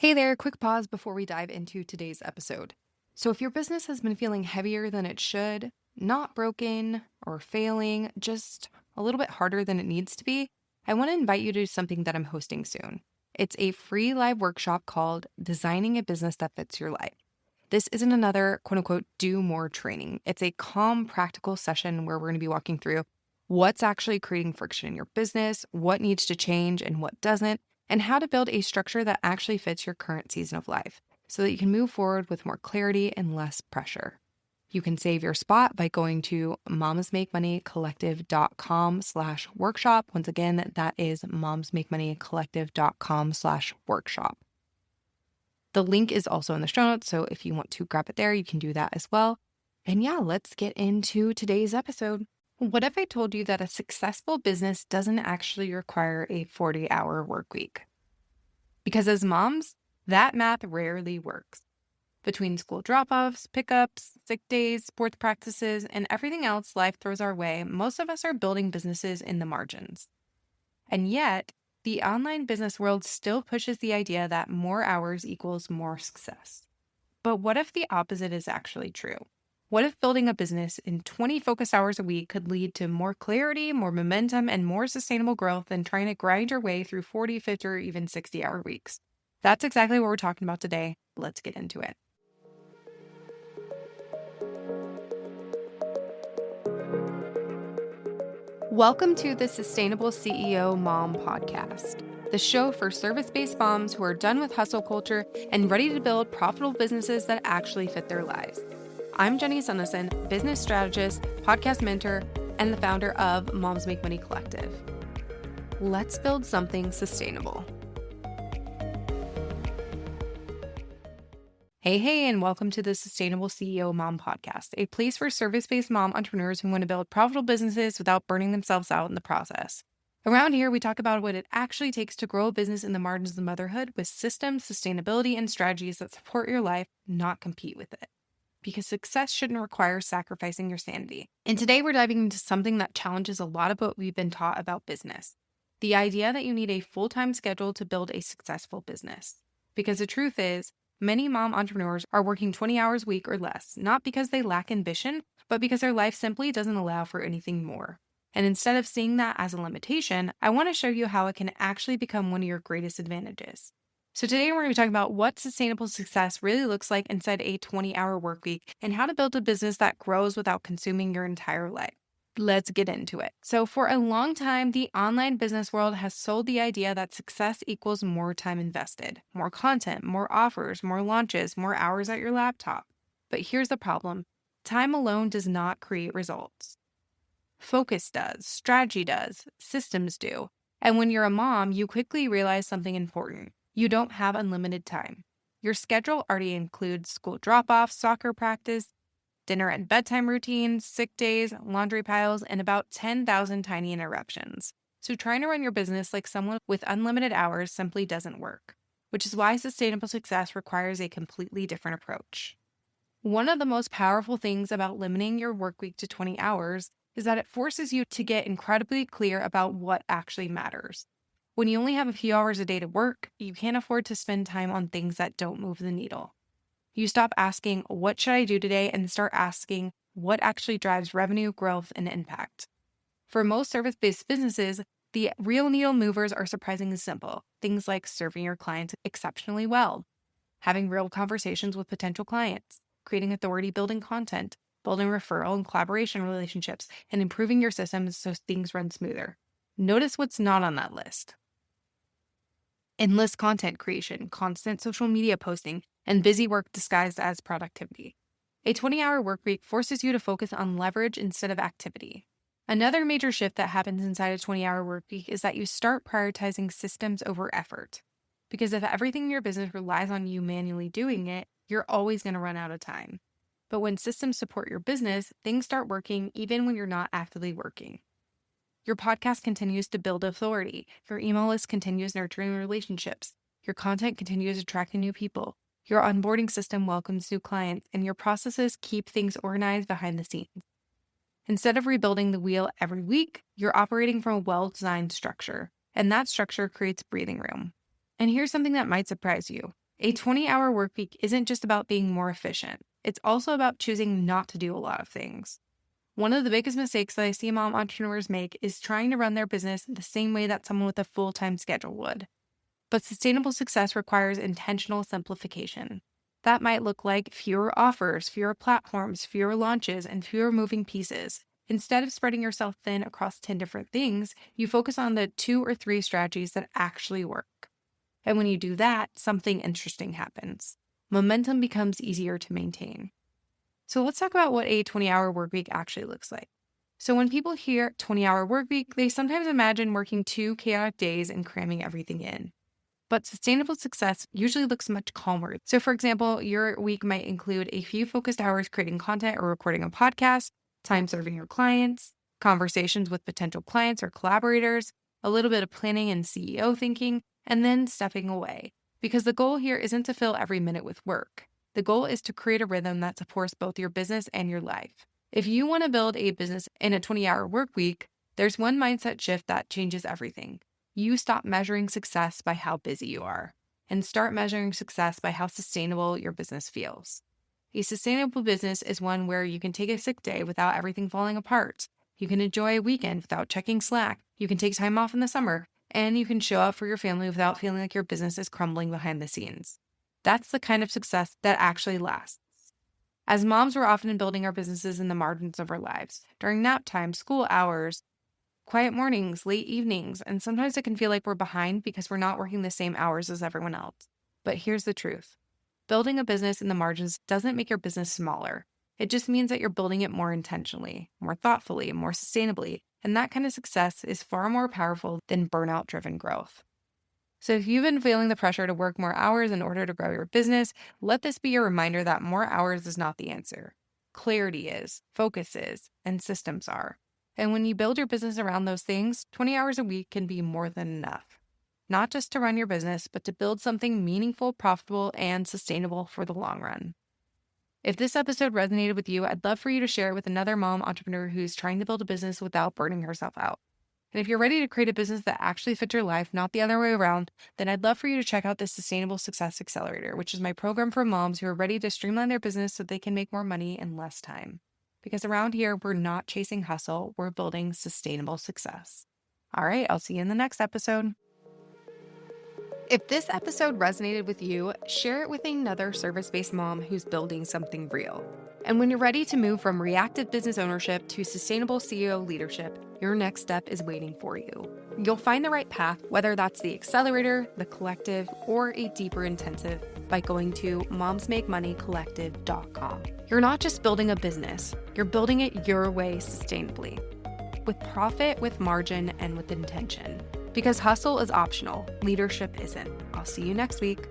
Hey there, quick pause before we dive into today's episode. So, if your business has been feeling heavier than it should, not broken or failing, just a little bit harder than it needs to be, I want to invite you to something that I'm hosting soon. It's a free live workshop called Designing a Business That Fits Your Life. This isn't another quote unquote do more training. It's a calm, practical session where we're going to be walking through what's actually creating friction in your business, what needs to change and what doesn't, and how to build a structure that actually fits your current season of life so that you can move forward with more clarity and less pressure. You can save your spot by going to momsmakemoneycollective.com/workshop. Once again, that is momsmakemoneycollective.com/workshop. The link is also in the show notes, so if you want to grab it there, you can do that as well. And yeah, let's get into today's episode. What if I told you that a successful business doesn't actually require a 40-hour work week? Because as moms, that math rarely works. Between school drop-offs, pickups, sick days, sports practices, and everything else life throws our way, most of us are building businesses in the margins. And yet, the online business world still pushes the idea that more hours equals more success. But what if the opposite is actually true? What if building a business in 20 focused hours a week could lead to more clarity, more momentum, and more sustainable growth than trying to grind your way through 40, 50, or even 60-hour weeks? That's exactly what we're talking about today. Let's get into it. Welcome to the Sustainable CEO Mom Podcast, the show for service-based moms who are done with hustle culture and ready to build profitable businesses that actually fit their lives. I'm Jenny Sunnison, business strategist, podcast mentor, and the founder of Moms Make Money Collective. Let's build something sustainable. Hey, and welcome to the Sustainable CEO Mom Podcast, a place for service-based mom entrepreneurs who want to build profitable businesses without burning themselves out in the process. Around here, we talk about what it actually takes to grow a business in the margins of motherhood with systems, sustainability, and strategies that support your life, not compete with it. Because success shouldn't require sacrificing your sanity. And today we're diving into something that challenges a lot of what we've been taught about business. The idea that you need a full-time schedule to build a successful business. Because the truth is, many mom entrepreneurs are working 20 hours a week or less, not because they lack ambition, but because their life simply doesn't allow for anything more. And instead of seeing that as a limitation, I want to show you how it can actually become one of your greatest advantages. So today we're going to be talking about what sustainable success really looks like inside a 20-hour work week and how to build a business that grows without consuming your entire life. Let's get into it. So for a long time, the online business world has sold the idea that success equals more time invested, more content, more offers, more launches, more hours at your laptop. But here's the problem. Time alone does not create results. Focus does, strategy does, systems do. And when you're a mom, you quickly realize something important. You don't have unlimited time. Your schedule already includes school drop-offs, soccer practice, dinner and bedtime routines, sick days, laundry piles, and about 10,000 tiny interruptions. So trying to run your business like someone with unlimited hours simply doesn't work, which is why sustainable success requires a completely different approach. One of the most powerful things about limiting your work week to 20 hours is that it forces you to get incredibly clear about what actually matters. When you only have a few hours a day to work, you can't afford to spend time on things that don't move the needle. You stop asking, what should I do today, and start asking, what actually drives revenue, growth, and impact. For most service-based businesses, the real needle movers are surprisingly simple. Things like serving your clients exceptionally well, having real conversations with potential clients, creating authority building content, building referral and collaboration relationships, and improving your systems so things run smoother. Notice what's not on that list. Endless content creation, constant social media posting, and busy work disguised as productivity. A 20-hour workweek forces you to focus on leverage instead of activity. Another major shift that happens inside a 20-hour workweek is that you start prioritizing systems over effort. Because if everything in your business relies on you manually doing it, you're always going to run out of time. But when systems support your business, things start working even when you're not actively working. Your podcast continues to build authority. Your email list continues nurturing relationships. Your content continues attracting new people. Your onboarding system welcomes new clients, and your processes keep things organized behind the scenes. Instead of rebuilding the wheel every week, you're operating from a well-designed structure, and that structure creates breathing room. And here's something that might surprise you. A 20-hour work week isn't just about being more efficient. It's also about choosing not to do a lot of things. One of the biggest mistakes that I see mom entrepreneurs make is trying to run their business the same way that someone with a full-time schedule would. But sustainable success requires intentional simplification. That might look like fewer offers, fewer platforms, fewer launches, and fewer moving pieces. Instead of spreading yourself thin across 10 different things, you focus on the 2 or 3 strategies that actually work. And when you do that, something interesting happens. Momentum becomes easier to maintain. So let's talk about what a 20-hour workweek actually looks like. So when people hear 20-hour workweek, they sometimes imagine working 2 chaotic days and cramming everything in. But sustainable success usually looks much calmer. So for example, your week might include a few focused hours creating content or recording a podcast, time serving your clients, conversations with potential clients or collaborators, a little bit of planning and CEO thinking, and then stepping away. Because the goal here isn't to fill every minute with work. The goal is to create a rhythm that supports both your business and your life. If you want to build a business in a 20-hour work week, there's one mindset shift that changes everything. You stop measuring success by how busy you are and start measuring success by how sustainable your business feels. A sustainable business is one where you can take a sick day without everything falling apart. You can enjoy a weekend without checking Slack. You can take time off in the summer, and you can show up for your family without feeling like your business is crumbling behind the scenes. That's the kind of success that actually lasts. As moms, we're often building our businesses in the margins of our lives, during nap time, school hours, quiet mornings, late evenings, and sometimes it can feel like we're behind because we're not working the same hours as everyone else. But here's the truth. Building a business in the margins doesn't make your business smaller. It just means that you're building it more intentionally, more thoughtfully, more sustainably, and that kind of success is far more powerful than burnout-driven growth. So if you've been feeling the pressure to work more hours in order to grow your business, let this be your reminder that more hours is not the answer. Clarity is, focus is, and systems are. And when you build your business around those things, 20 hours a week can be more than enough. Not just to run your business, but to build something meaningful, profitable, and sustainable for the long run. If this episode resonated with you, I'd love for you to share it with another mom entrepreneur who's trying to build a business without burning herself out. And if you're ready to create a business that actually fits your life, not the other way around, then I'd love for you to check out the Sustainable Success Accelerator, which is my program for moms who are ready to streamline their business so they can make more money in less time. Because around here, we're not chasing hustle, we're building sustainable success. All right, I'll see you in the next episode. If this episode resonated with you, share it with another service-based mom who's building something real. And when you're ready to move from reactive business ownership to sustainable CEO leadership, your next step is waiting for you. You'll find the right path, whether that's the accelerator, the collective, or a deeper intensive, by going to momsmakemoneycollective.com. You're not just building a business, you're building it your way sustainably. With profit, with margin, and with intention. Because hustle is optional, leadership isn't. I'll see you next week.